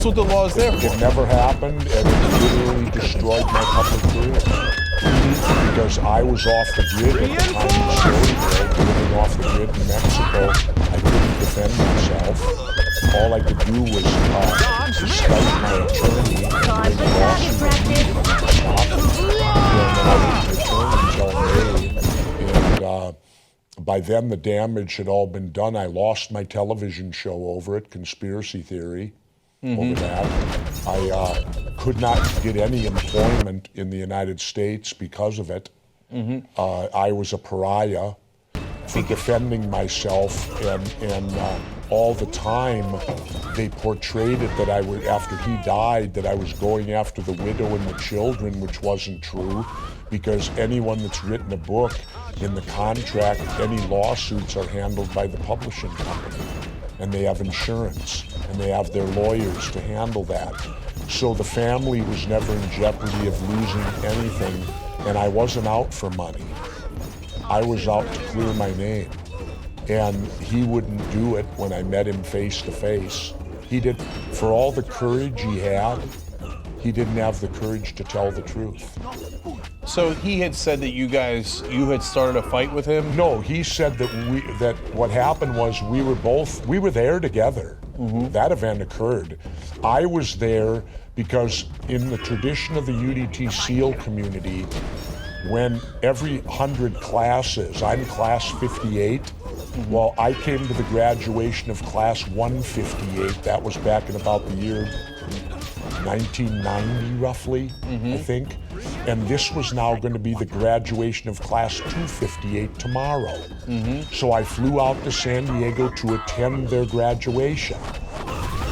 That's what the law is there for. It never happened, and it literally destroyed my public career. Because I was off the grid at the time of the story, living off the grid in Mexico. I couldn't defend myself. All I could do was Skype my attorney and make lawsuits and stop it. And then I didn't return until May. And by then the damage had all been done. I lost my television show over it, Conspiracy Theory. Over that. I could not get any employment in the United States because of it. I was a pariah for defending myself, and all the time they portrayed it that I would, after he died, that I was going after the widow and the children, which wasn't true, because anyone that's written a book, in the contract, any lawsuits are handled by the publishing company. And they have insurance, and they have their lawyers to handle that. So the family was never in jeopardy of losing anything, and I wasn't out for money. I was out to clear my name. And he wouldn't do it when I met him face to face. He did, for all the courage he had, he didn't have the courage to tell the truth. So he had said that you had started a fight with him? No, he said that what happened was we were there together. That event occurred. I was there because in the tradition of the UDT SEAL community, when every 100 classes, I'm class 58, well, I came to the graduation of class 158. That was back in about the year 1990, roughly, I think. And this was now going to be the graduation of class 258 tomorrow. So I flew out to San Diego to attend their graduation.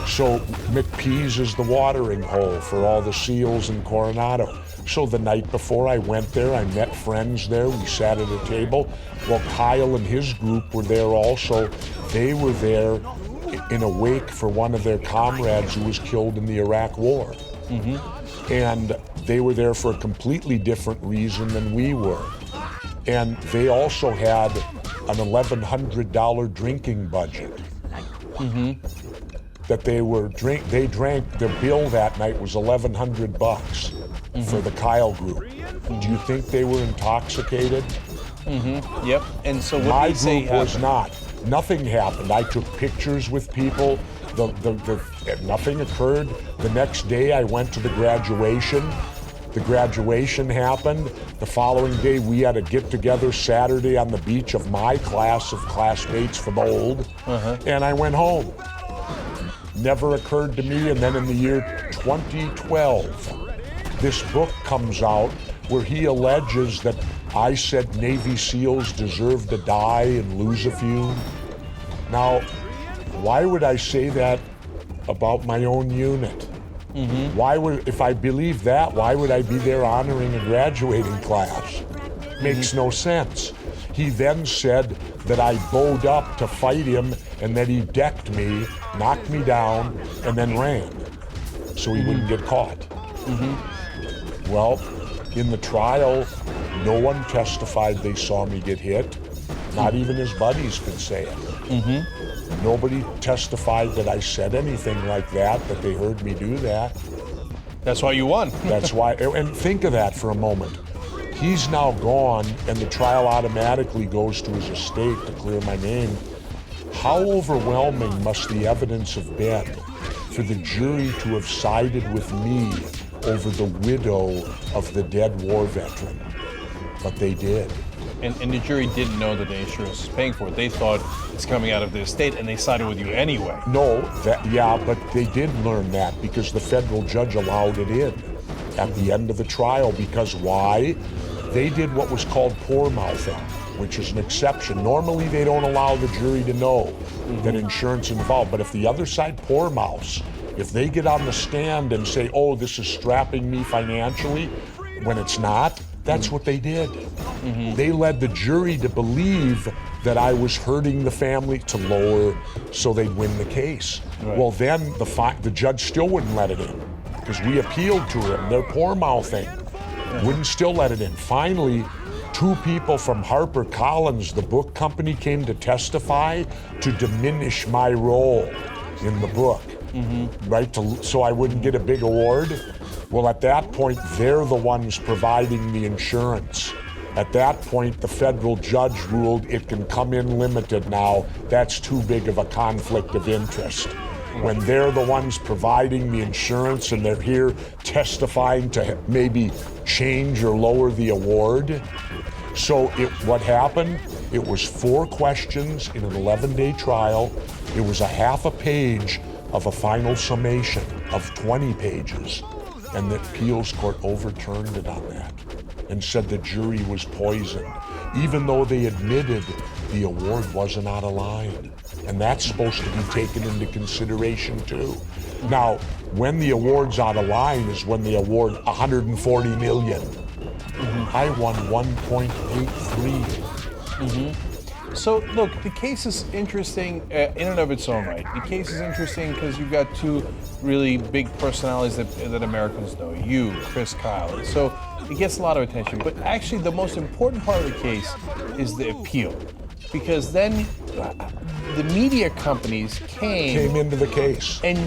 So McPease is the watering hole for all the SEALs in Coronado. So the night before I went there, I met friends there. We sat at a table. Well, Kyle and his group were there also. They were there in a wake for one of their comrades who was killed in the Iraq War. And they were there for a completely different reason than we were. And they also had an $1,100 drinking budget. That they drank, the bill that night was $1,100 for the Kyle group. Do you think they were intoxicated? Yep. And so what my group was not. Nothing happened. I took pictures with people. Nothing occurred. The next day I went to the graduation. The graduation happened. The following day we had a get-together Saturday on the beach of my class of classmates from old. And I went home. Never occurred to me. And then in the year 2012, this book comes out where he alleges that I said Navy SEALs deserve to die and lose a few. Now, why would I say that about my own unit? If I believe that, why would I be there honoring a graduating class? Makes no sense. He then said that I bowed up to fight him and that he decked me, knocked me down, and then ran so he wouldn't get caught. Well, in the trial, no one testified they saw me get hit. Not even his buddies could say it. Nobody testified that I said anything like that they heard me do that. That's why you won. That's why, and think of that for a moment. He's now gone and the trial automatically goes to his estate to clear my name. How overwhelming must the evidence have been for the jury to have sided with me over the widow of the dead war veteran? But they did. And the jury didn't know that the insurance was paying for it. They thought it's coming out of the estate, and they sided with you anyway. No, but they did learn that because the federal judge allowed it in at the end of the trial. Because why? They did what was called poor mouthing, which is an exception. Normally, they don't allow the jury to know that insurance is involved. But if the other side poor mouths, if they get on the stand and say, "Oh, this is strapping me financially," when it's not, that's what they did. They led the jury to believe that I was hurting the family to lower so they'd win the case. Well, then the judge still wouldn't let it in because we appealed to him. They're poor mouthing. Wouldn't still let it in. Finally, two people from HarperCollins, the book company, came to testify to diminish my role in the book. right? So I wouldn't get a big award. Well, at that point, they're the ones providing the insurance. At that point, the federal judge ruled it can come in limited now. That's too big of a conflict of interest. When they're the ones providing the insurance and they're here testifying to maybe change or lower the award. So what happened, it was 4 questions in an 11-day trial. It was a half a page of a final summation of 20 pages. And the appeals court overturned it on that and said the jury was poisoned, even though they admitted the award wasn't out of line. And that's supposed to be taken into consideration too. Now, when the award's out of line is when they award $140 million. I won 1.83. So look, the case is interesting in and of its own right. The case is interesting because you've got 2 really big personalities that Americans know, you, Chris Kyle. And so it gets a lot of attention. But actually the most important part of the case is the appeal. Because then the media companies came into the case. And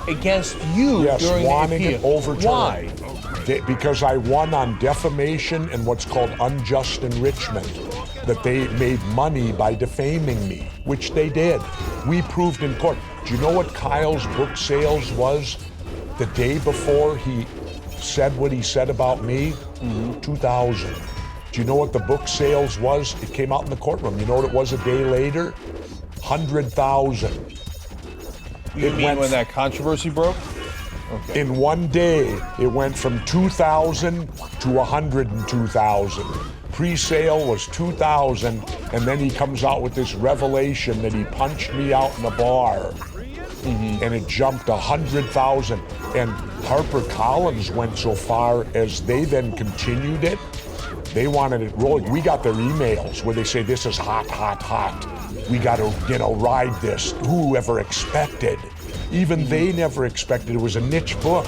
against you during wanting the appeal. it overturned. Why? Because I won on defamation and what's called unjust enrichment. That they made money by defaming me, which they did. We proved in court. Do you know what Kyle's book sales was the day before he said what he said about me? 2,000. Do you know what the book sales was? It came out in the courtroom. You know what it was a day later? 100,000. You mean when that controversy broke? Okay. In one day, it went from 2,000 to 102,000. Pre-sale was 2,000, and then he comes out with this revelation that he punched me out in a bar, and it jumped 100,000. And HarperCollins went so far as they then continued it. They wanted it rolling. We got their emails where they say, this is hot, hot, hot. We got to, ride this. Who ever expected? Even they never expected. It was a niche book.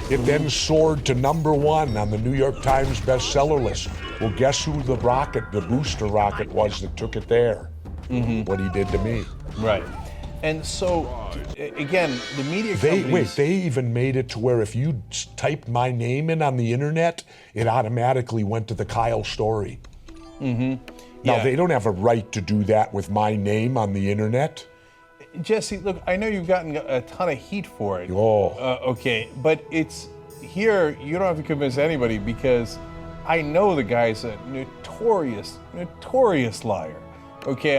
It then soared to #1 on the New York Times bestseller list. Well, guess who the booster rocket was that took it there? What he did to me. Right. And so, again, the media companies... They even made it to where if you typed my name in on the internet, it automatically went to the Kyle story. Now, they don't have a right to do that with my name on the internet. Jesse, look, I know you've gotten a ton of heat for it. Okay, but it's here, you don't have to convince anybody because I know the guy's a notorious liar. Okay,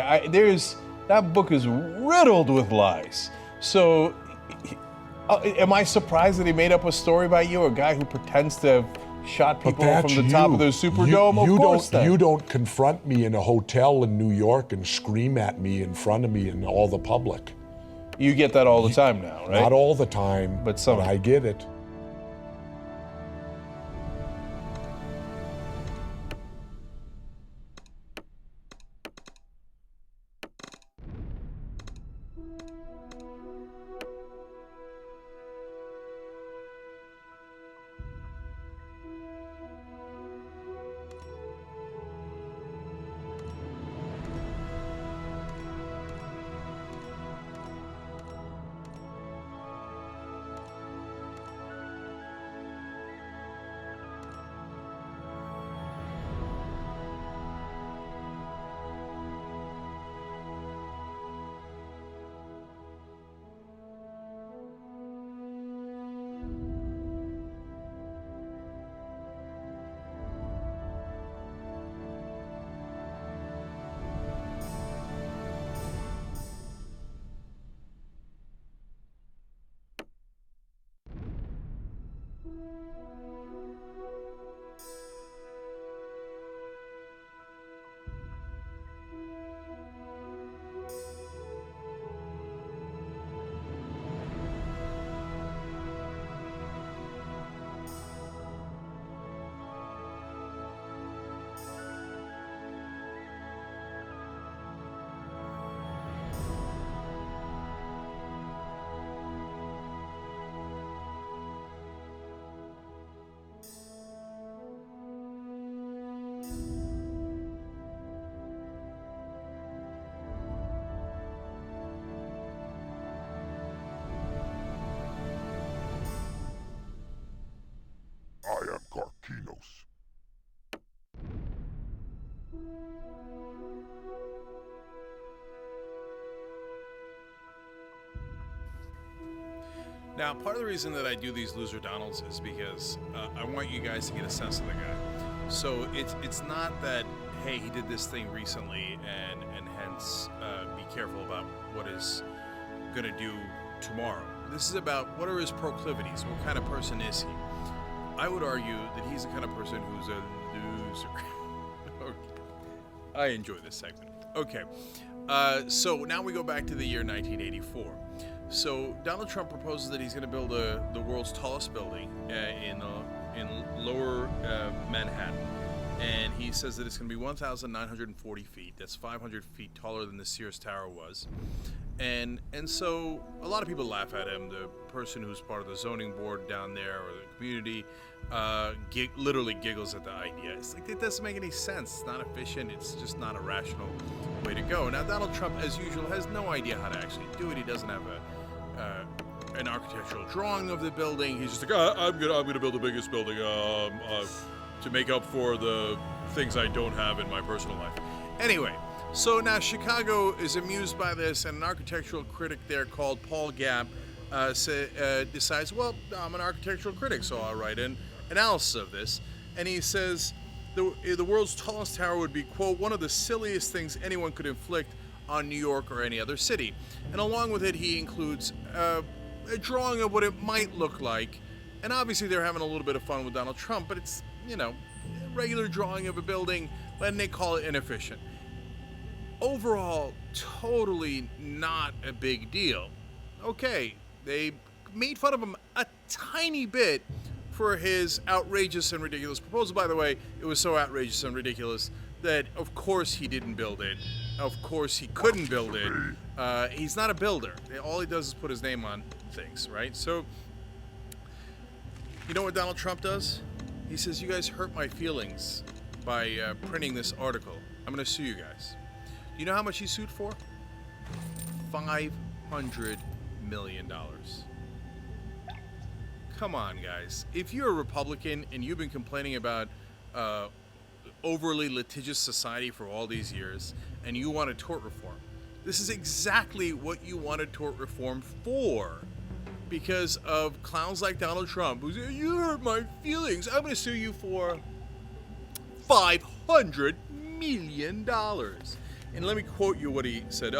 that book is riddled with lies. So, am I surprised that he made up a story about you, a guy who pretends to have shot people from the top of the Superdome? Of course. You don't confront me in a hotel in New York and scream at me in front of me and all the public. You get that all the time now, right? Not all the time, but I get it. house. Now, part of the reason that I do these Loser Donalds is because I want you guys to get a sense of the guy. So it's not that, hey, he did this thing recently and hence be careful about what is going to do tomorrow. This is about what are his proclivities, what kind of person is he. I would argue that he's the kind of person who's a loser. Okay. I enjoy this segment. Okay, so now we go back to the year 1984. So Donald Trump proposes that he's going to build the world's tallest building in lower Manhattan. And he says that it's going to be 1,940 feet. That's 500 feet taller than the Sears Tower was. And so a lot of people laugh at him. The person who's part of the zoning board down there or the community literally giggles at the idea. It's like, it doesn't make any sense. It's not efficient. It's just not a rational way to go. Now, Donald Trump, as usual, has no idea how to actually do it. He doesn't have an architectural drawing of the building. He's just like, I'm gonna build the biggest building to make up for the things I don't have in my personal life. Anyway, so now Chicago is amused by this, and an architectural critic there called Paul Gabb decides, well, I'm an architectural critic, so I'll write an analysis of this. And he says the world's tallest tower would be, quote, one of the silliest things anyone could inflict on New York or any other city. And along with it, he includes a drawing of what it might look like. And obviously they're having a little bit of fun with Donald Trump, but it's, you know, a regular drawing of a building, and they call it inefficient. Overall, totally not a big deal. Okay, they made fun of him a tiny bit for his outrageous and ridiculous proposal. By the way, it was so outrageous and ridiculous that, of course, he didn't build it. Of course, he couldn't build it. He's not a builder. All he does is put his name on things, right? So, you know what Donald Trump does? He says, you guys hurt my feelings by printing this article. I'm going to sue you guys. Do you know how much he sued for? $500 million. Come on, guys. If you're a Republican and you've been complaining about overly litigious society for all these years, and you wanted tort reform, this is exactly what you wanted tort reform for. Because of clowns like Donald Trump, who's, you hurt my feelings, I'm going to sue you for $500 million. And let me quote you what he said.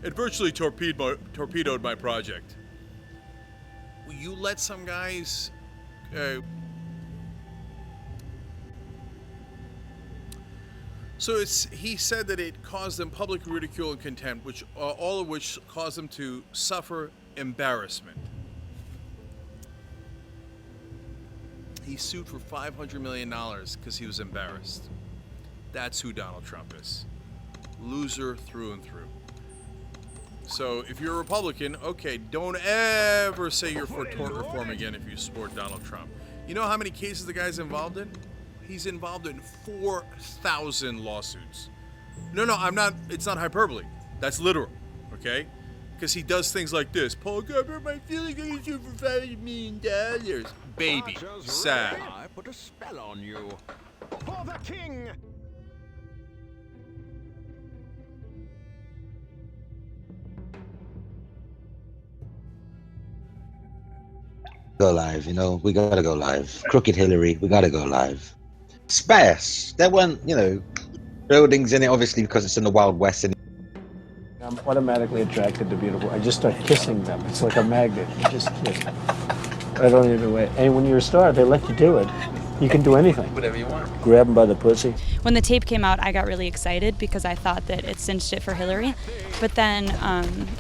It virtually torpedoed my project. Will you let some guys... So he said that it caused them public ridicule and contempt, which all of which caused them to suffer embarrassment. He sued for $500 million because he was embarrassed. That's who Donald Trump is. Loser through and through. So if you're a Republican, okay, don't ever say you're for tort reform again if you support Donald Trump. You know how many cases the guy's involved in? He's involved in 4,000 lawsuits. No, I'm not, it's not hyperbole. That's literal, okay? Because he does things like this. Paul Gabber, my feeling is you for $5 million. Baby, sad. I put a spell on you. For the king! Go live, you know, we gotta go live. Crooked Hillary, we gotta go live. Space, there weren't, you know, buildings in it, obviously, because it's in the Wild West. And I'm automatically attracted to beautiful. I just start kissing them. It's like a magnet. You just kiss. I don't even wait. And when you're a star, they let you do it. You can do anything. Whatever you want. Grab them by the pussy. When the tape came out, I got really excited because I thought that it cinched it for Hillary. But then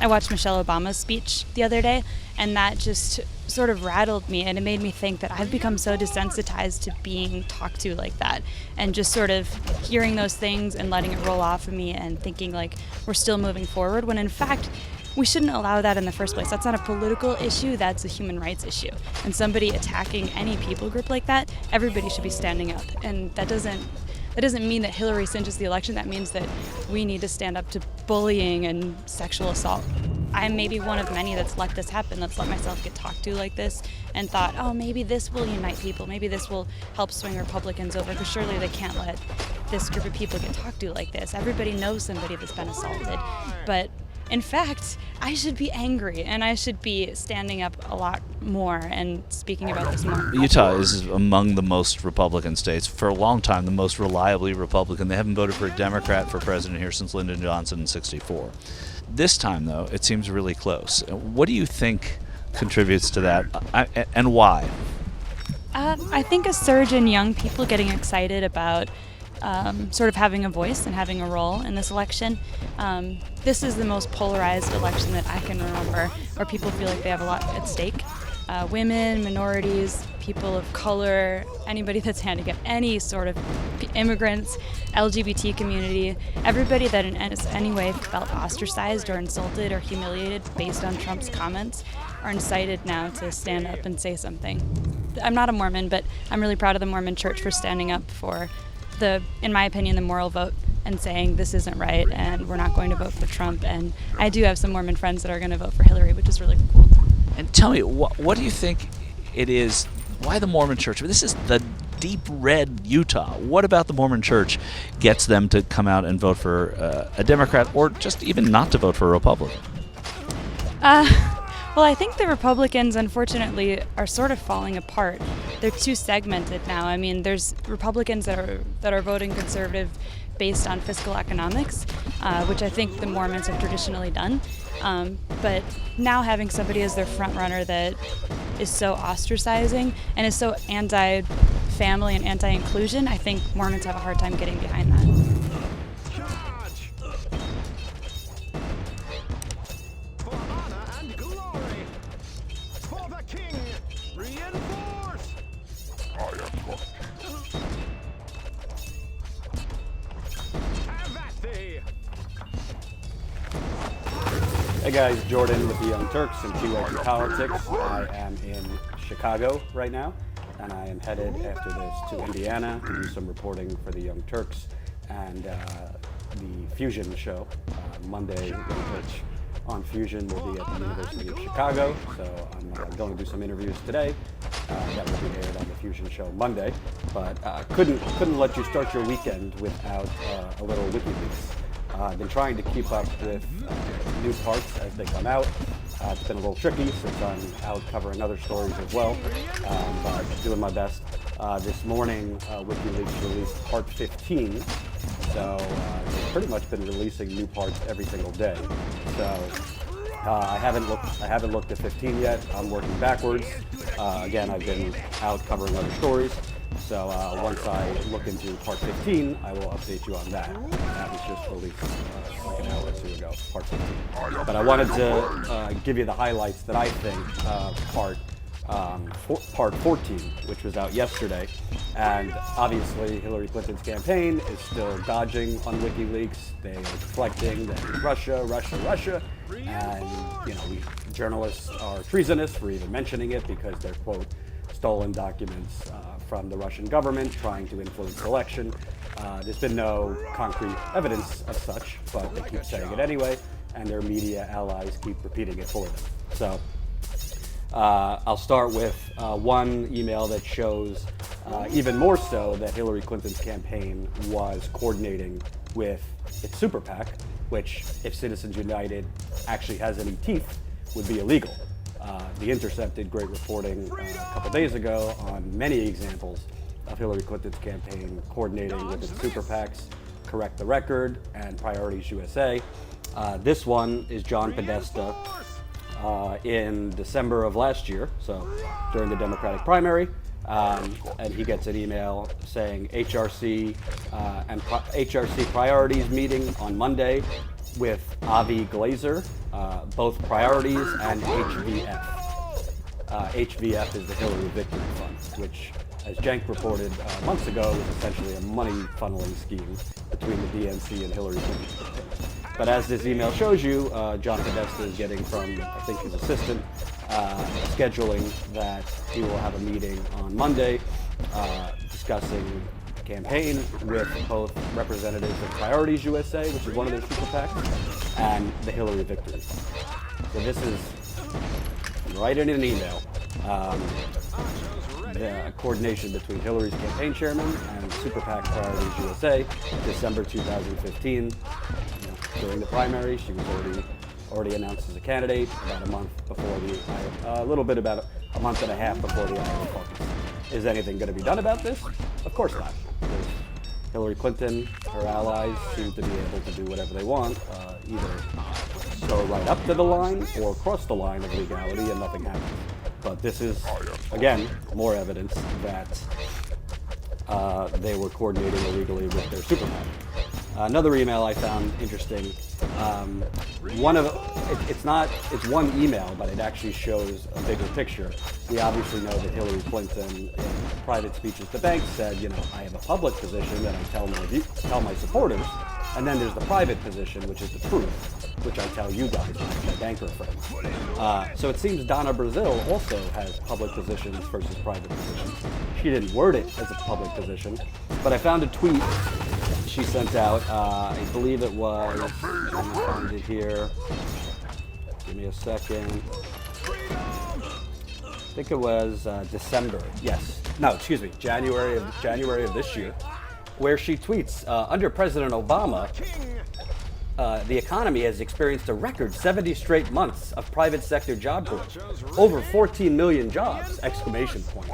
I watched Michelle Obama's speech the other day, and that just sort of rattled me, and it made me think that I've become so desensitized to being talked to like that, and just sort of hearing those things and letting it roll off of me and thinking like we're still moving forward, when in fact we shouldn't allow that in the first place. That's not a political issue, that's a human rights issue. And somebody attacking any people group like that, everybody should be standing up. And that doesn't mean that Hillary cinches the election. That means that we need to stand up to bullying and sexual assault. I'm maybe one of many that's let this happen, that's let myself get talked to like this, and thought, oh, maybe this will unite people, maybe this will help swing Republicans over, because surely they can't let this group of people get talked to like this. Everybody knows somebody that's been assaulted. But in fact, I should be angry, and I should be standing up a lot more and speaking about this more. Utah is among the most Republican states. For a long time, the most reliably Republican. They haven't voted for a Democrat for president here since Lyndon Johnson in '64. This time, though, it seems really close. What do you think contributes to that, and why? I think a surge in young people getting excited about sort of having a voice and having a role in this election. This is the most polarized election that I can remember, where people feel like they have a lot at stake. Women, minorities, people of color, anybody that's handicapped, any sort of immigrants, LGBT community, everybody that in any way felt ostracized or insulted or humiliated based on Trump's comments are incited now to stand up and say something. I'm not a Mormon, but I'm really proud of the Mormon Church for standing up for in my opinion, the moral vote, and saying this isn't right and we're not going to vote for Trump. And I do have some Mormon friends that are going to vote for Hillary, which is really cool. And tell me, what do you think it is? Why the Mormon Church? This is the deep red Utah. What about the Mormon Church gets them to come out and vote for a Democrat, or just even not to vote for a Republican? Well, I think the Republicans, unfortunately, are sort of falling apart. They're too segmented now. I mean, there's Republicans that are voting conservative based on fiscal economics, which I think the Mormons have traditionally done. But now having somebody as their front runner that is so ostracizing and is so anti-family and anti-inclusion, I think Mormons have a hard time getting behind that. Hey guys, Jordan with the Young Turks and QX Politics. I am in Chicago right now, and I am headed after this to Indiana to do some reporting for the Young Turks and the Fusion show. Monday, Young Turks on Fusion will be at the University of Chicago, so I'm going to do some interviews today. That will be aired on the Fusion show Monday, but couldn't let you start your weekend without a little WikiLeaks. I've been trying to keep up with new parts as they come out. It's been a little tricky since I'm out covering other stories as well, but doing my best. This morning, WikiLeaks released part 15, so they've pretty much been releasing new parts every single day. So I haven't looked at 15 yet. I'm working backwards. Again, I've been out covering other stories. So once I look into part 15, I will update you on that. That was just released like an hour or two ago, part 15. But I wanted to give you the highlights that I think part 14, which was out yesterday. And obviously, Hillary Clinton's campaign is still dodging on WikiLeaks. They are deflecting that it's Russia, Russia, Russia. And, we journalists are treasonous for even mentioning it because they're, quote, stolen documents from the Russian government trying to influence the election. There's been no concrete evidence of such, but they keep saying it anyway, and their media allies keep repeating it for them. So I'll start with one email that shows even more so that Hillary Clinton's campaign was coordinating with its super PAC, which, if Citizens United actually has any teeth, would be illegal. The Intercept did great reporting a couple days ago on many examples of Hillary Clinton's campaign coordinating with its super PACs, Correct the Record, and Priorities USA. This one is John Podesta in December of last year, so during the Democratic primary, and he gets an email saying HRC and HRC Priorities meeting on Monday with Avi Glazer, both Priorities and HVF. HVF is the Hillary Victory Fund, which, as Cenk reported months ago, was essentially a money funneling scheme between the DNC and Hillary Clinton. But as this email shows you, John Podesta is getting from, I think, his assistant, scheduling that he will have a meeting on Monday discussing the campaign with both representatives of Priorities USA, which is one of their super PACs, and the Hillary Victory Fund. So this is right in an email. The coordination between Hillary's campaign chairman and Super PAC Priorities USA, December 2015. During the primary, she was already announced as a candidate about a month before a little bit about a month and a half before the Iowa caucus. Is anything going to be done about this? Of course not. Because Hillary Clinton, her allies, seem to be able to do whatever they want, either go right up to the line or cross the line of legality and nothing happens. But this is, again, more evidence that they were coordinating illegally with their super PAC. Another email I found interesting. It's one email, but it actually shows a bigger picture. We obviously know that Hillary Clinton, in private speeches to banks, said, I have a public position that I tell my supporters, and then there's the private position, which is the truth, which I tell you guys, my banker friends. So it seems Donna Brazile also has public positions versus private positions. She didn't word it as a public position, but I found a tweet she sent out. I believe it was, let me find it here. Give me a second. I think it was December. Yes. No, excuse me. January of this year, where she tweets, under President Obama, the economy has experienced a record 70 straight months of private sector job growth. Over 14 million jobs! Exclamation point.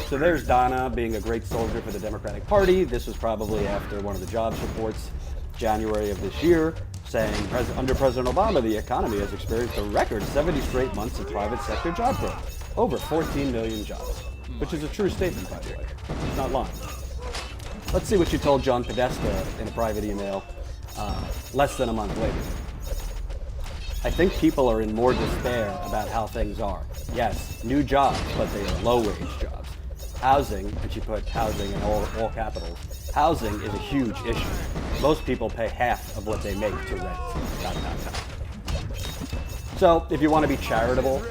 So there's Donna being a great soldier for the Democratic Party. This was probably after one of the jobs reports, January of this year, saying under President Obama, the economy has experienced a record 70 straight months of private sector job growth. Over 14 million jobs. Which is a true statement, by the way. She's not lying. Let's see what she told John Podesta in a private email less than a month later. I think people are in more despair about how things are. Yes, new jobs, but they are low-wage jobs. Housing, and she put housing in all capitals, housing is a huge issue. Most people pay half of what they make to rent. ... So, if you want to be charitable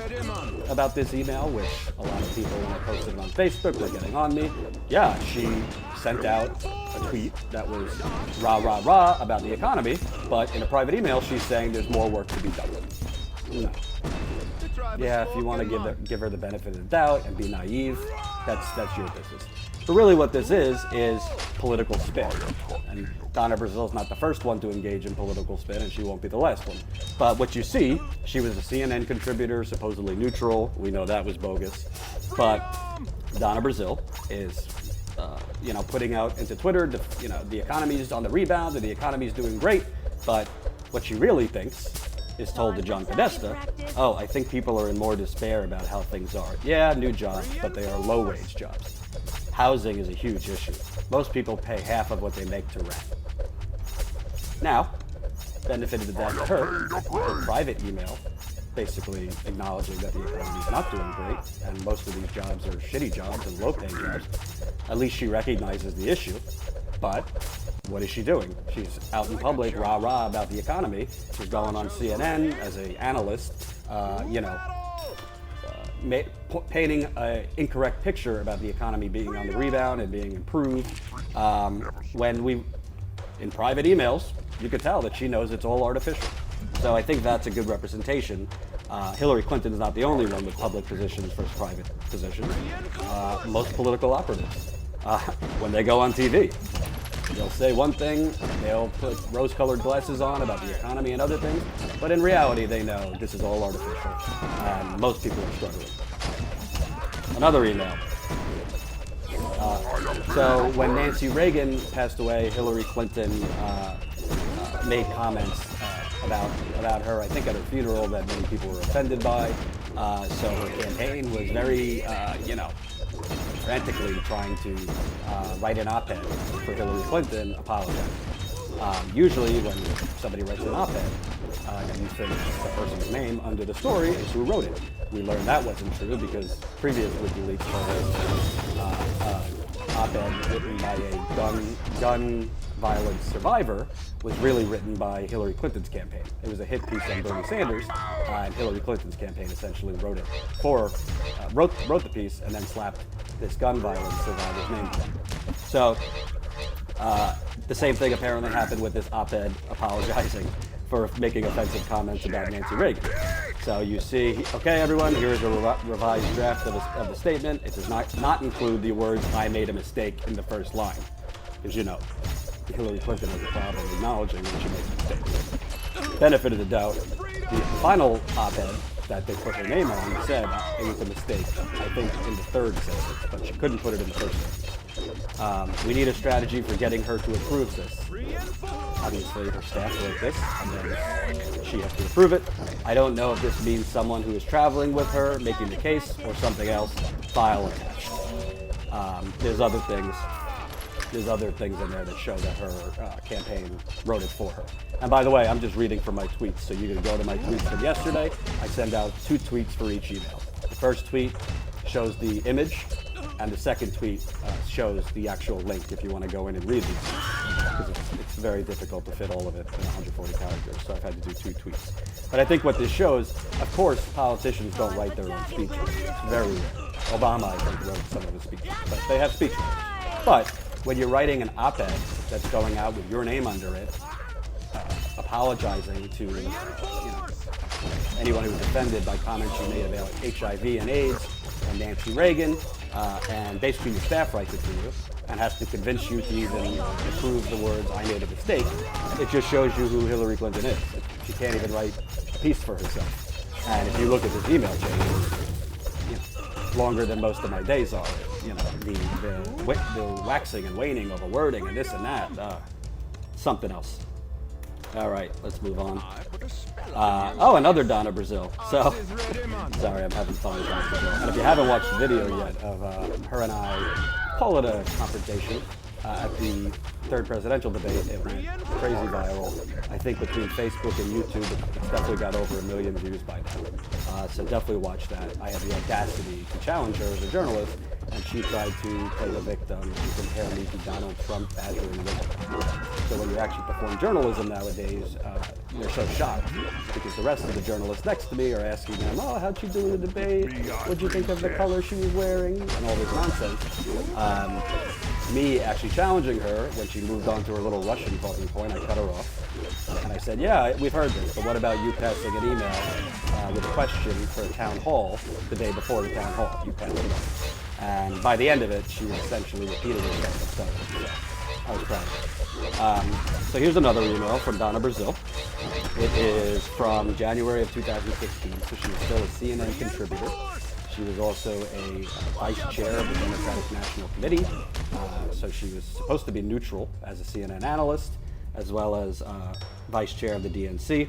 about this email, which a lot of people, when I posted it on Facebook, were getting on me, yeah, she sent out a tweet that was rah, rah, rah about the economy, but in a private email, she's saying there's more work to be done. No. Yeah, if you want to give her the benefit of the doubt and be naive, that's your business. But really what this is political spin. And Donna Brazile's not the first one to engage in political spin, and she won't be the last one. But what you see, she was a CNN contributor, supposedly neutral. We know that was bogus. But Donna Brazile is, putting out into Twitter, the economy's on the rebound, and the economy's doing great. But what she really thinks is told to John Podesta, oh, I think people are in more despair about how things are. Yeah, new jobs, but they are low-wage jobs. Housing is a huge issue. Most people pay half of what they make to rent. Now, benefited the doubt to her private email, basically acknowledging that the economy is not doing great, and most of these jobs are shitty jobs and low-paying jobs. At least she recognizes the issue, but what is she doing? She's out in public, rah-rah about the economy. She's going on CNN as an analyst, painting an incorrect picture about the economy being on the rebound and being improved. When in private emails, you could tell that she knows it's all artificial. So I think that's a good representation. Hillary Clinton is not the only one with public positions versus private positions. Most political operatives, when they go on TV, they'll say one thing, they'll put rose-colored glasses on about the economy and other things, but in reality they know this is all artificial, and most people are struggling. Another email. So when Nancy Reagan passed away, Hillary Clinton made comments about her, I think at her funeral, that many people were offended by. So her campaign was very, frantically trying to write an op-ed for Hillary Clinton apologizing. Usually when somebody writes an op-ed, you finish the person's name under the story is who wrote it. We learned that wasn't true because previous WikiLeaks told us op-ed written by a gun violence survivor was really written by Hillary Clinton's campaign. It was a hit piece on Bernie Sanders, and Hillary Clinton's campaign essentially wrote the piece and then slapped this gun violence survivor's name on it. So the same thing apparently happened with this op-ed apologizing for making offensive comments about Nancy Reagan. So you see, okay, everyone, here's a revised draft of the statement. It does not include the words "I made a mistake" in the first line, because you know Hillary Clinton has a problem acknowledging when she makes mistakes. Benefit of the doubt, the final op-ed that they put her name on said it was a mistake. I think in the third sentence, but she couldn't put it in the first sentence. We need a strategy for getting her to approve this. Obviously, her staff wrote this, and then she has to approve it. I don't know if this means someone who is traveling with her, making the case, or something else. File attached. There's other things. There's other things in there that show that her campaign wrote it for her. And by the way, I'm just reading from my tweets, so you can go to my tweets from yesterday. I send out 2 tweets for each email. The first tweet shows the image, and the second tweet shows the actual link if you want to go in and read these. Because it's very difficult to fit all of it in 140 characters, so I've had to do 2 tweets. But I think what this shows, of course, politicians don't write their own speeches. It's very rare. Obama, I think, wrote some of his speeches, but they have speech writers. But when you're writing an op-ed that's going out with your name under it, apologizing to anyone who was offended by comments you made about HIV and AIDS and Nancy Reagan, and basically your staff writes it for you and has to convince you to even approve the words "I made a mistake," it just shows you who Hillary Clinton is. She can't even write a piece for herself. And if you look at this email chain, longer than most of my days are. The waxing and waning of a wording and this and that, something else. All right, let's move on. Oh, another Donna Brazil. So, sorry, I'm having fun with Donna Brazil. And if you haven't watched the video yet of her and I, call it a confrontation at the third presidential debate, it went crazy viral. I think between Facebook and YouTube, it's definitely got over 1 million views by now. So definitely watch that. I had the audacity to challenge her as a journalist, and she tried to play the victim and compare me to Donald Trump badgering women. So when you actually perform journalism nowadays, they're so shocked because the rest of the journalists next to me are asking them, "Oh, how'd she do in the debate? What'd you think of the color she was wearing?" and all this nonsense. Me actually challenging her when she moved on to her little Russian talking point, I cut her off. And I said, "Yeah, we've heard this, but what about you passing an email with a question for a town hall the day before the town hall? You passed it on." And by the end of it, she was essentially repeating herself. So I was proud of her. So here's another email from Donna Brazil. It is from January of 2016, so she was still a CNN contributor. She was also a vice chair of the Democratic National Committee, so she was supposed to be neutral as a CNN analyst, as well as vice chair of the DNC.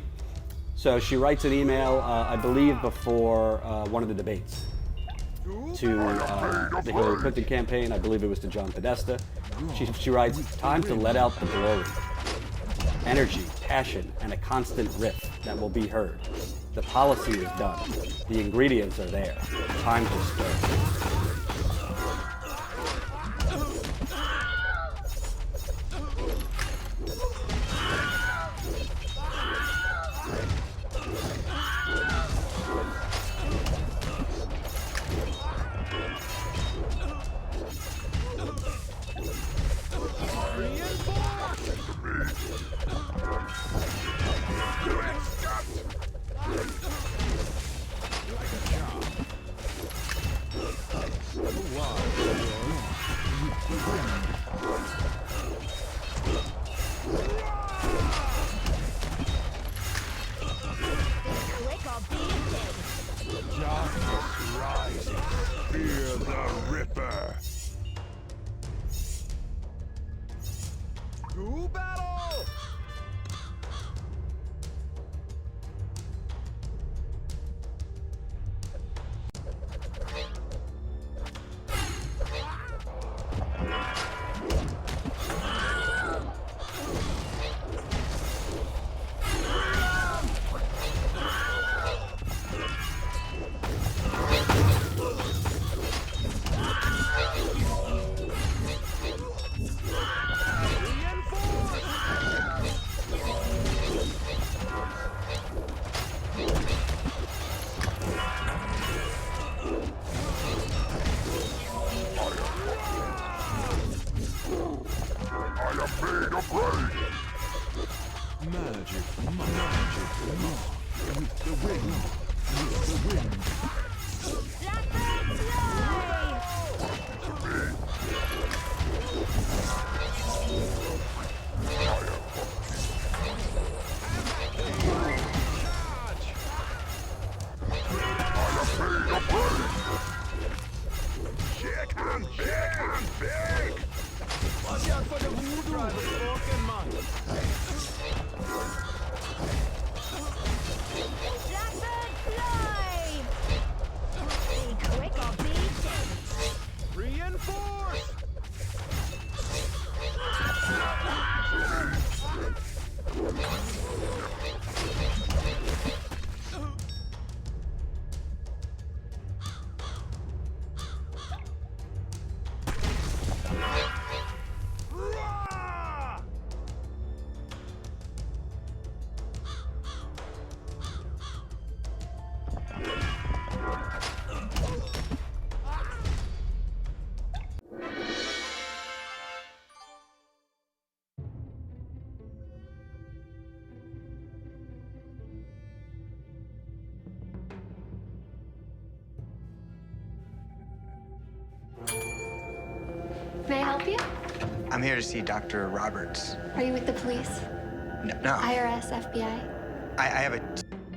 So she writes an email, I believe, before one of the debates to the Hillary Clinton campaign. I believe it was to John Podesta. She writes, "Time to let out the glory. Energy, passion, and a constant riff that will be heard. The policy is done. The ingredients are there. Time to stir." Fear the Ripper. To battle! Magic, with the wind. May I help you? I'm here to see Dr. Roberts. Are you with the police? No. IRS, FBI? I have a...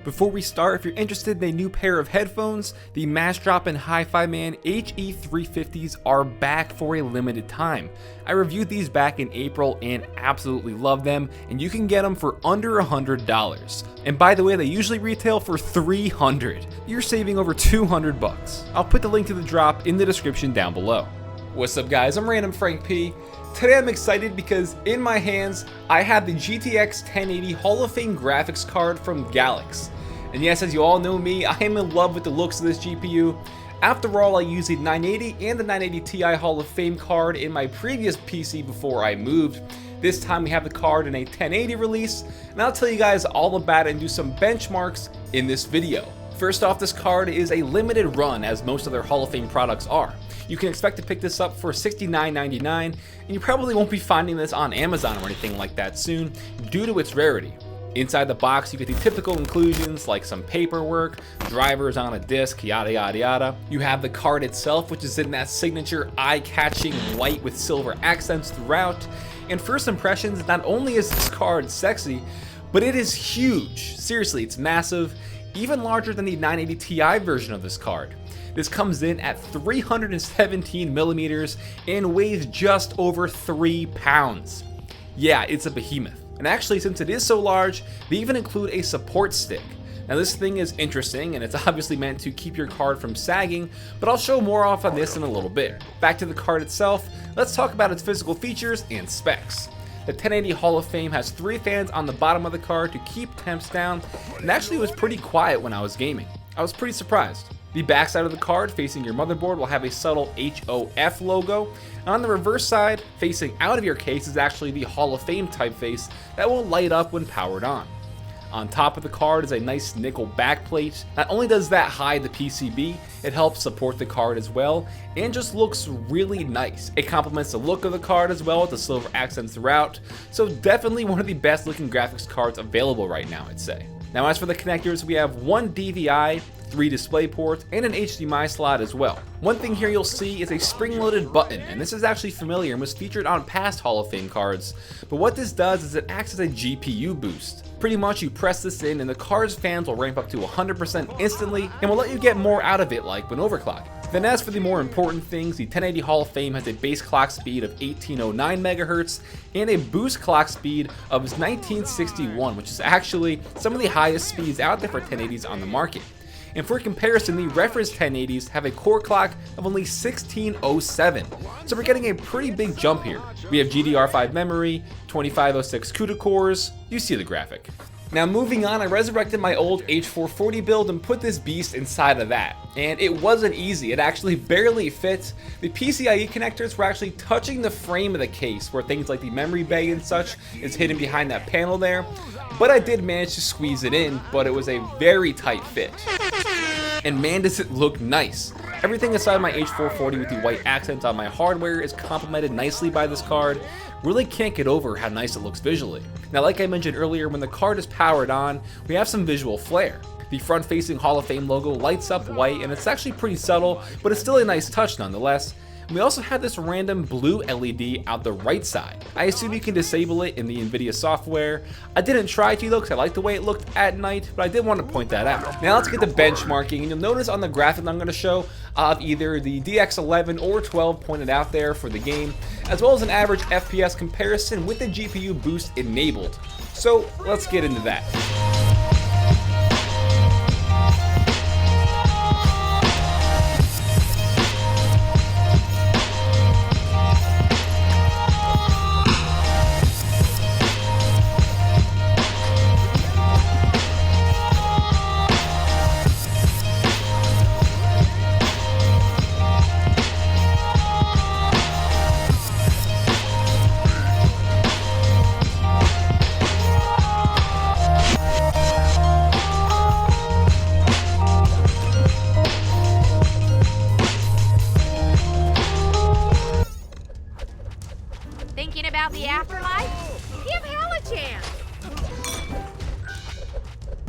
Before we start, if you're interested in a new pair of headphones, the Massdrop and Hi-Fi Man HE350s are back for a limited time. I reviewed these back in April and absolutely love them, and you can get them for under $100. And by the way, they usually retail for $300. You're saving over 200 bucks. I'll put the link to the drop in the description down below. What's up guys, I'm Random Frank P. Today I'm excited because in my hands, I have the GTX 1080 Hall of Fame graphics card from Galax. And yes, as you all know me, I am in love with the looks of this GPU. After all, I used the 980 and the 980 Ti Hall of Fame card in my previous PC before I moved. This time we have the card in a 1080 release, and I'll tell you guys all about it and do some benchmarks in this video. First off, this card is a limited run, as most other Hall of Fame products are. You can expect to pick this up for $69.99, and you probably won't be finding this on Amazon or anything like that soon due to its rarity. Inside the box, you get the typical inclusions like some paperwork, drivers on a disc, yada yada yada. You have the card itself, which is in that signature eye-catching white with silver accents throughout. And first impressions, not only is this card sexy, but it is huge. Seriously, it's massive, even larger than the 980 Ti version of this card. This comes in at 317 millimeters and weighs just over 3 pounds. Yeah, it's a behemoth. And actually, since it is so large, they even include a support stick. Now this thing is interesting, and it's obviously meant to keep your card from sagging, but I'll show more off on this in a little bit. Back to the card itself, let's talk about its physical features and specs. The 1080 Hall of Fame has 3 fans on the bottom of the card to keep temps down, and actually it was pretty quiet when I was gaming. I was pretty surprised. The backside of the card facing your motherboard will have a subtle HOF logo, and on the reverse side, facing out of your case, is actually the Hall of Fame typeface that will light up when powered on. On top of the card is a nice nickel backplate. Not only does that hide the PCB, it helps support the card as well, and just looks really nice. It complements the look of the card as well with the silver accents throughout, so definitely one of the best looking graphics cards available right now, I'd say. Now as for the connectors, we have 1 DVI, 3 display ports, and an HDMI slot as well. One thing here you'll see is a spring-loaded button, and this is actually familiar and was featured on past Hall of Fame cards, but what this does is it acts as a GPU boost. Pretty much you press this in and the card's fans will ramp up to 100% instantly and will let you get more out of it like when overclocking. Then as for the more important things, the 1080 Hall of Fame has a base clock speed of 1809 MHz and a boost clock speed of 1961, which is actually some of the highest speeds out there for 1080s on the market. And for comparison, the reference 1080s have a core clock of only 1607, so we're getting a pretty big jump here. We have GDR5 memory, 2506 CUDA cores, you see the graphic. Now moving on, I resurrected my old H440 build and put this beast inside of that. And it wasn't easy, it actually barely fit. The PCIe connectors were actually touching the frame of the case, where things like the memory bay and such is hidden behind that panel there. But I did manage to squeeze it in, but it was a very tight fit. And man does it look nice. Everything inside my H440 with the white accents on my hardware is complemented nicely by this card. Really can't get over how nice it looks visually. Now like I mentioned earlier, when the card is powered on, we have some visual flair. The The front-facing Hall of Fame logo lights up white, and it's actually pretty subtle, but it's still a nice touch nonetheless. We also have this random blue LED out the right side. I assume you can disable it in the NVIDIA software. I didn't try to though because I like the way it looked at night, but I did want to point that out. Now let's get to benchmarking, and you'll notice on the graphic I'm going to show of either the DX11 or 12 pointed out there for the game, as well as an average FPS comparison with the GPU boost enabled. So let's get into that. Thinking about the afterlife? Give hell a chance.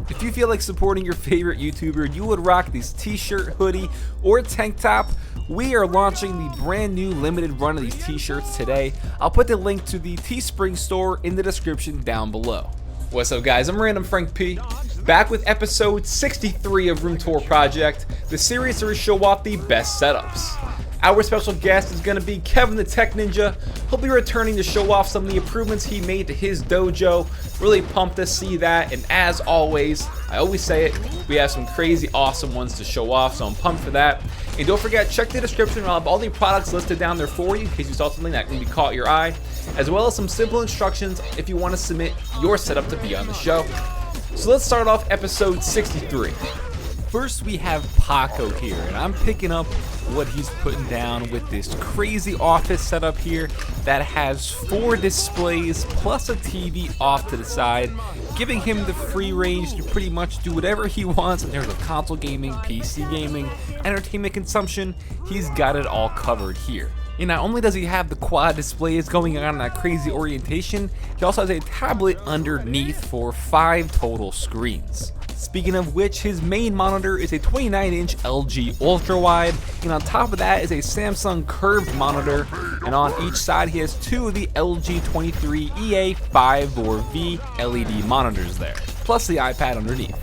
If you feel like supporting your favorite YouTuber, you would rock this t-shirt, hoodie, or tank top, we are launching the brand new limited run of these t-shirts today. I'll put the link to the Teespring store in the description down below. What's up guys, I'm Random Frank P, back with episode 63 of Room Tour Project, the series where we show off the best setups. Our special guest is going to be Kevin the Tech Ninja. He'll be returning to show off some of the improvements he made to his dojo. Really pumped to see that, and as always, I always say it, we have some crazy awesome ones to show off, so I'm pumped for that. And don't forget, check the description, I'll have all the products listed down there for you in case you saw something that maybe caught your eye, as well as some simple instructions if you want to submit your setup to be on the show. So let's start off episode 63. First we have Paco here, and I'm picking up what he's putting down with this crazy office setup here that has 4 displays plus a TV off to the side, giving him the free range to pretty much do whatever he wants in terms of console gaming, PC gaming, entertainment consumption. He's got it all covered here. And not only does he have the quad displays going on in that crazy orientation, he also has a tablet underneath for 5 total screens. Speaking of which, his main monitor is a 29-inch LG Ultra Wide, and on top of that is a Samsung curved monitor, and on each side he has 2 of the LG 23EA5 or V LED monitors there, plus the iPad underneath.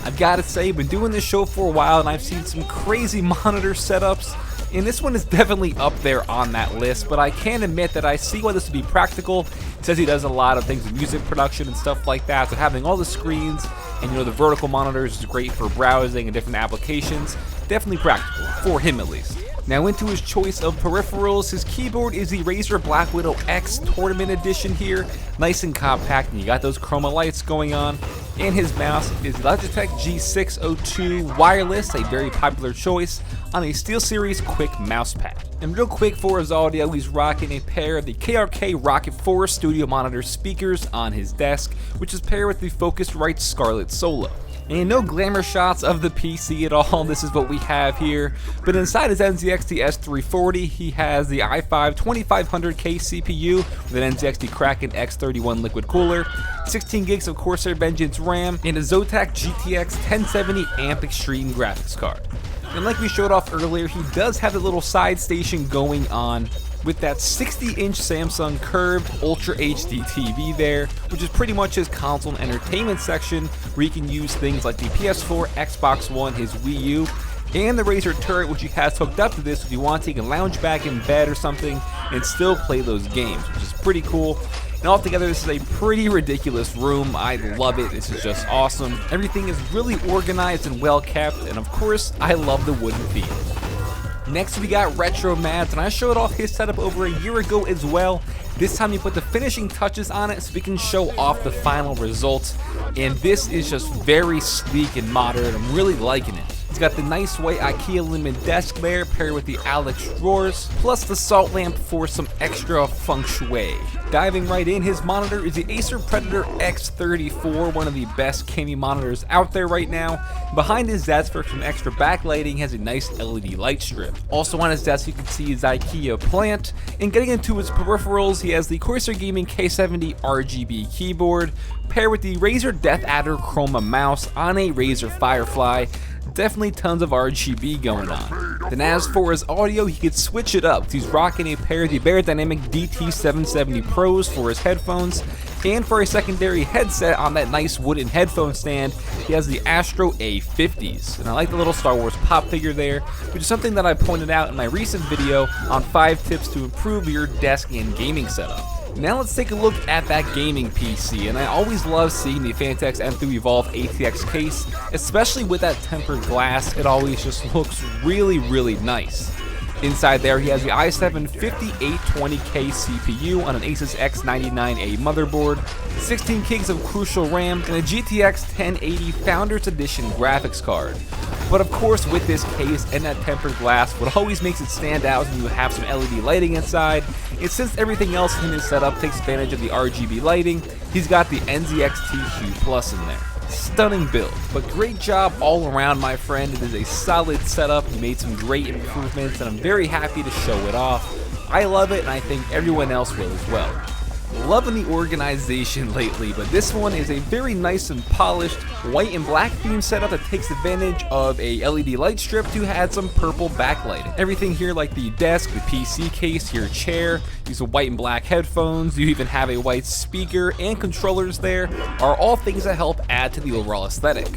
I've got to say, I've been doing this show for a while and I've seen some crazy monitor setups, and this one is definitely up there on that list, but I can admit that I see why this would be practical. It says he does a lot of things in music production and stuff like that, so having all the screens and the vertical monitors is great for browsing and different applications. Definitely practical, for him at least. Now into his choice of peripherals, his keyboard is the Razer Black Widow X Tournament Edition here, nice and compact, and you got those chroma lights going on. And his mouse is the Logitech G602 wireless, a very popular choice on a SteelSeries Quick mousepad. And real quick for his audio, he's rocking a pair of the KRK Rocket 4 studio monitor speakers on his desk, which is paired with the Focusrite Scarlett Solo. And no glamour shots of the PC at all, this is what we have here. But inside his NZXT S340, he has the i5 2500K CPU with an NZXT Kraken X31 liquid cooler, 16 gigs of Corsair Vengeance RAM, and a Zotac GTX 1070 AMP Extreme graphics card. And like we showed off earlier, he does have a little side station going on with that 60-inch Samsung curved Ultra HD TV there, which is pretty much his console and entertainment section, where you can use things like the PS4, Xbox One, his Wii U, and the Razer turret, which he has hooked up to this. If you want to, you can lounge back in bed or something and still play those games, which is pretty cool. And altogether, this is a pretty ridiculous room. I love it. This is just awesome. Everything is really organized and well kept, and of course, I love the wooden theme. Next we got Retro Mads, and I showed off his setup over a year ago as well. This time he put the finishing touches on it so we can show off the final results, and this is just very sleek and modern. I'm really liking it. He's got the nice white IKEA limit desk there paired with the Alex drawers, plus the salt lamp for some extra feng shui. Diving right in, his monitor is the Acer Predator X34, one of the best gaming monitors out there right now. Behind his desk for some extra backlighting has a nice LED light strip. Also on his desk you can see his IKEA plant, and getting into his peripherals he has the Corsair Gaming K70 RGB keyboard, paired with the Razer Death Adder Chroma mouse on a Razer Firefly. Definitely tons of RGB going on. Then as for his audio, he could switch it up. He's rocking a pair of the Beyerdynamic DT770 Pros for his headphones, and for a secondary headset on that nice wooden headphone stand, he has the Astro A50s. And I like the little Star Wars pop figure there, which is something that I pointed out in my recent video on 5 tips to improve your desk and gaming setup. Now let's take a look at that gaming PC, and I always love seeing the Fantex M2 Evolve ATX case, especially with that tempered glass. It always just looks really nice. Inside there he has the i7 5820K CPU on an Asus X99A motherboard, 16 gigs of Crucial RAM, and a GTX 1080 Founders Edition graphics card. But of course with this case and that tempered glass, what always makes it stand out is when you have some LED lighting inside, and since everything else in his setup takes advantage of the RGB lighting, he's got the NZXT Hue Plus in there. Stunning build, but great job all around, my friend. It is a solid setup. You made some great improvements, and I'm very happy to show it off. I love it, and I think everyone else will as well. Loving the organization lately, but this one is a very nice and polished white and black theme setup that takes advantage of a LED light strip to add some purple backlighting. Everything here like the desk, the PC case, your chair, these white and black headphones, you even have a white speaker and controllers there, are all things that help add to the overall aesthetic.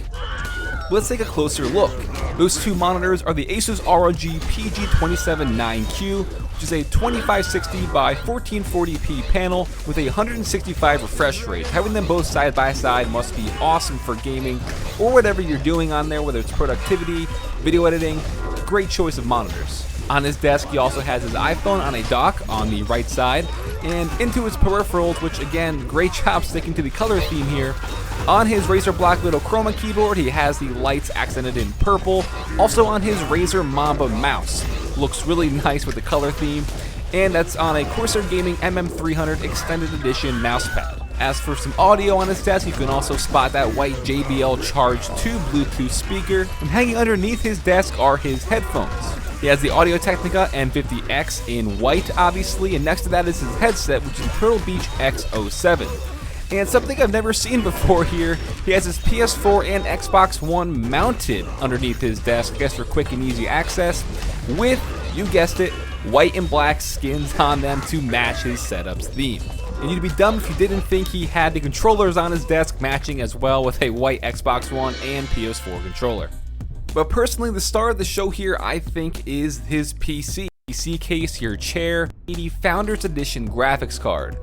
Let's take a closer look. Those two monitors are the Asus ROG PG279Q, which is a 2560 by 1440p panel with a 165 refresh rate. Having them both side by side must be awesome for gaming or whatever you're doing on there, whether it's productivity, video editing. Great choice of monitors. On his desk he also has his iPhone on a dock on the right side, and into his peripherals, which again, great job sticking to the color theme here. On his Razer Black Widow Chroma keyboard he has the lights accented in purple. Also on his Razer Mamba mouse, looks really nice with the color theme, and that's on a Corsair Gaming MM300 Extended Edition mousepad. As for some audio on his desk, you can also spot that white JBL Charge 2 Bluetooth speaker, and hanging underneath his desk are his headphones. He has the Audio-Technica N50X in white, obviously, and next to that is his headset, which is the Turtle Beach X07. And something I've never seen before here, he has his PS4 and Xbox One mounted underneath his desk, I guess for quick and easy access, with, you guessed it, white and black skins on them to match his setup's theme. And you'd be dumb if you didn't think he had the controllers on his desk matching as well, with a white Xbox One and PS4 controller. But personally, the star of the show here, I think, is his PC case, your chair, 80 Founders Edition graphics card.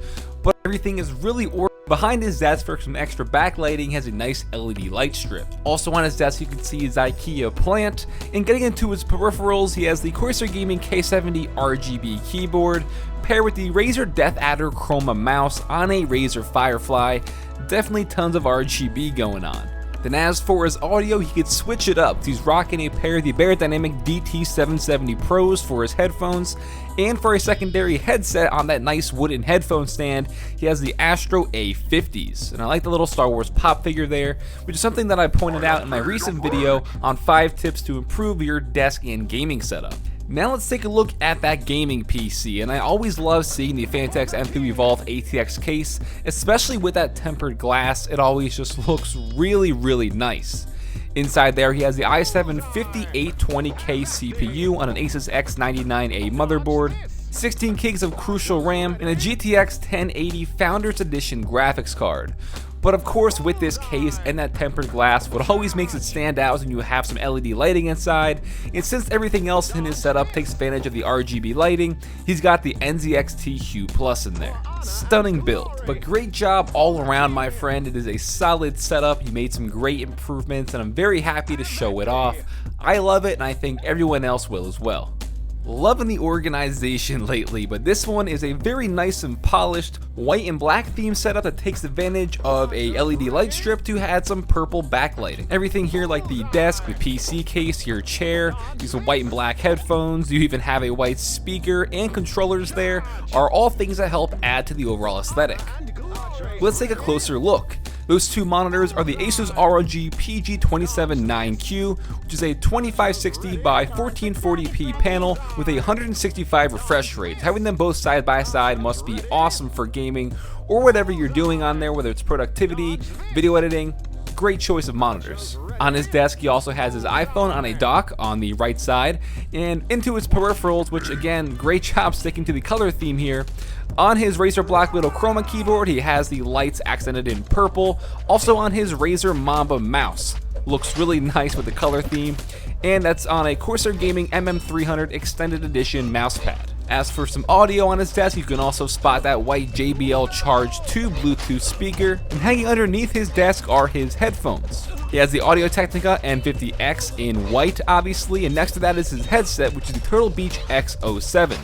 But everything is really behind his desk for some extra backlighting has a nice LED light strip. Also on his desk you can see his IKEA plant, and getting into his peripherals he has the Corsair Gaming K70 RGB keyboard, paired with the Razer Death Adder Chroma mouse on a Razer Firefly. Definitely tons of RGB going on. Then as for his audio, he could switch it up. He's rocking a pair of the Beyerdynamic DT770 Pros for his headphones, and for a secondary headset on that nice wooden headphone stand, he has the Astro A50s. And I like the little Star Wars pop figure there, which is something that I pointed out in my recent video on 5 tips to improve your desk and gaming setup. Now let's take a look at that gaming PC, and I always love seeing the Fantex M2 Evolve ATX case, especially with that tempered glass. It always just looks really nice. Inside there he has the i7 5820K CPU on an Asus X99A motherboard, 16 gigs of Crucial RAM, and a GTX 1080 Founders Edition graphics card. But of course with this case and that tempered glass, what always makes it stand out is when you have some LED lighting inside, and since everything else in his setup takes advantage of the RGB lighting, he's got the NZXT Hue Plus in there. Stunning build, but great job all around, my friend. It is a solid setup. You made some great improvements, and I'm very happy to show it off. I love it, and I think everyone else will as well. Loving the organization lately, but this one is a very nice and polished white and black theme setup that takes advantage of a LED light strip to add some purple backlighting. Everything here like the desk, the PC case, your chair, these white and black headphones, you even have a white speaker and controllers there, are all things that help add to the overall aesthetic. Let's take a closer look. Those two monitors are the Asus ROG PG279Q, which is a 2560 by 1440p panel with a 165 refresh rate. Having them both side by side must be awesome for gaming or whatever you're doing on there, whether it's productivity, video editing. Great choice of monitors. On his desk, he also has his iPhone on a dock on the right side, and into his peripherals, which again, great job sticking to the color theme here. On his Razer Black Widow Chroma keyboard, he has the lights accented in purple. Also on his Razer Mamba mouse. Looks really nice with the color theme, and that's on a Corsair Gaming MM300 Extended Edition mousepad. As for some audio on his desk, you can also spot that white JBL Charge 2 Bluetooth speaker, and hanging underneath his desk are his headphones. He has the Audio-Technica N50X in white, obviously, and next to that is his headset, which is the Turtle Beach X07.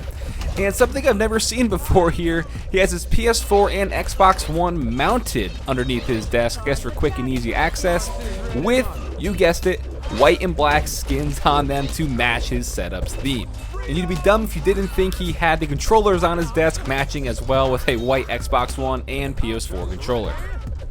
And something I've never seen before here, he has his PS4 and Xbox One mounted underneath his desk, I guess for quick and easy access, with, you guessed it, white and black skins on them to match his setup's theme. And you'd be dumb if you didn't think he had the controllers on his desk matching as well with a white Xbox One and PS4 controller.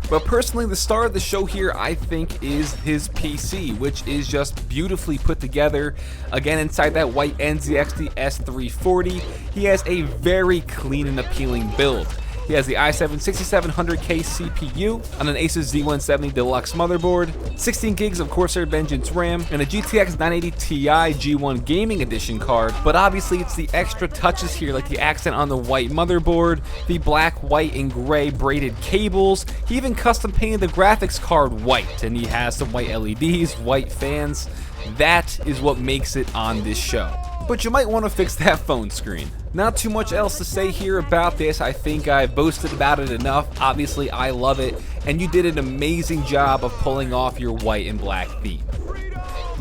But personally, the star of the show here, I think, is his PC, which is just beautifully put together. Again, inside that white NZXT S340, he has a very clean and appealing build. He has the i7 6700K CPU on an Asus Z170 Deluxe motherboard, 16 gigs of Corsair Vengeance RAM, and a GTX 980 Ti G1 Gaming Edition card. But obviously it's the extra touches here, like the accent on the white motherboard, the black, white, and gray braided cables. He even custom painted the graphics card white, and he has some white LEDs, white fans. That is what makes it on this show. But you might want to fix that phone screen. Not too much else to say here about this. I think I've boasted about it enough. Obviously, I love it, and you did an amazing job of pulling off your white and black theme.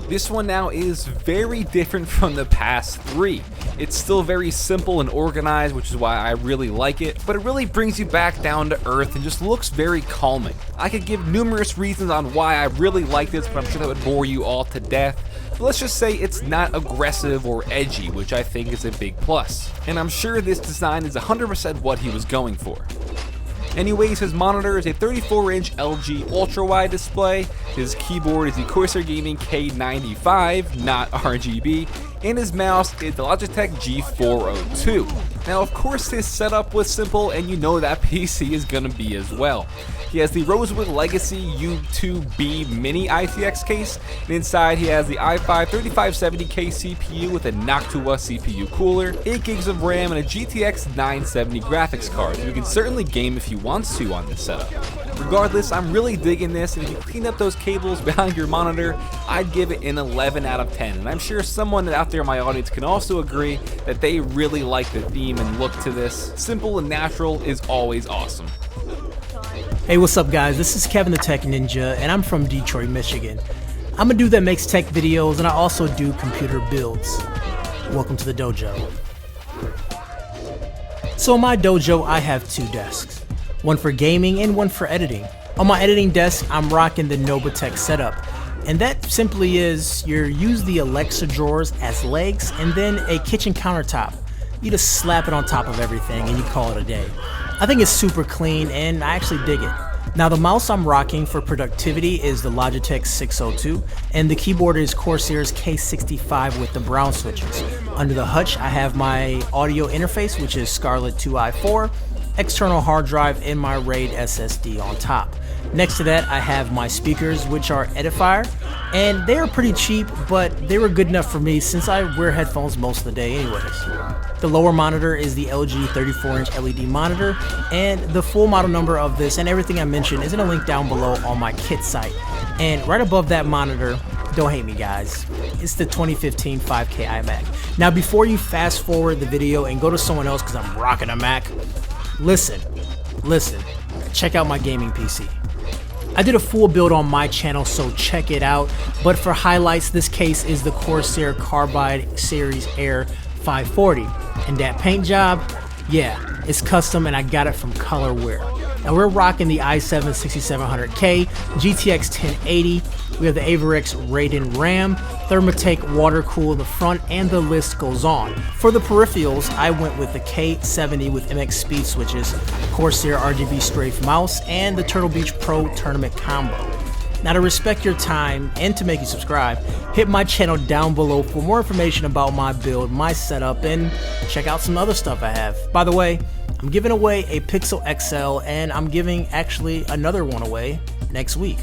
This one now is very different from the past three. It's still very simple and organized, which is why I really like it, but it really brings you back down to earth and just looks very calming. I could give numerous reasons on why I really like this, but I'm sure that would bore you all to death. But let's just say it's not aggressive or edgy, which I think is a big plus. And I'm sure this design is 100% what he was going for. Anyways, his monitor is a 34-inch LG ultra-wide display, his keyboard is the Corsair Gaming K95, not RGB, and his mouse is the Logitech G402. Now of course his setup was simple, and you know that PC is gonna be as well. He has the Rosewood Legacy U2B Mini ITX case, and inside he has the i5 3570K CPU with a Noctua CPU cooler, 8 gigs of RAM, and a GTX 970 graphics card, so you can certainly game if you want to on this setup. Regardless, I'm really digging this, and if you clean up those cables behind your monitor, I'd give it an 11 out of 10, and I'm sure someone out there in my audience can also agree that they really like the theme and look to this. Simple and natural is always awesome. Hey, what's up guys? This is Kevin the Tech Ninja, and I'm from Detroit, Michigan. I'm a dude that makes tech videos, and I also do computer builds. Welcome to the dojo. So in my dojo, I have two desks. One for gaming and one for editing. On my editing desk, I'm rocking the Novatech setup. And that simply is, you use the Alexa drawers as legs and then a kitchen countertop. You just slap it on top of everything and you call it a day. I think it's super clean and I actually dig it. Now the mouse I'm rocking for productivity is the Logitech 602 and the keyboard is Corsair's K65 with the brown switches. Under the hutch I have my audio interface, which is Scarlett 2i4, external hard drive, and my RAID SSD on top. Next to that I have my speakers, which are Edifier, and they are pretty cheap, but they were good enough for me since I wear headphones most of the day anyways. The lower monitor is the LG 34-inch LED monitor, and the full model number of this and everything I mentioned is in a link down below on my kit site. And right above that monitor, don't hate me guys, it's the 2015 5K iMac. Now before you fast forward the video and go to someone else because I'm rocking a Mac, listen, check out my gaming PC. I did a full build on my channel, so check it out. But for highlights, this case is the Corsair Carbide Series Air 540. And that paint job, yeah, it's custom and I got it from Colorware. Now we're rocking the i7 6700K, GTX 1080, we have the Averix Radeon RAM, Thermatec water cool in the front, and the list goes on. For the peripherals, I went with the K70 with MX speed switches, Corsair RGB strafe mouse, and the Turtle Beach Pro tournament combo. Now to respect your time and to make you subscribe, hit my channel down below for more information about my build, my setup, and check out some other stuff I have. By the way, I'm giving away a Pixel XL and I'm giving actually another one away next week.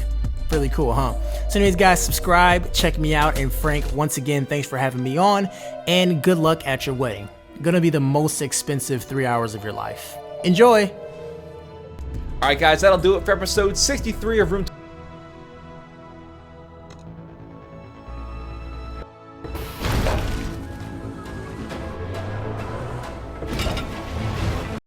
Really cool, huh? So anyways guys, subscribe, check me out, and Frank, once again, thanks for having me on, and good luck at your wedding. Gonna be the most expensive 3 hours of your life. Enjoy! Alright guys, that'll do it for episode 63 of Room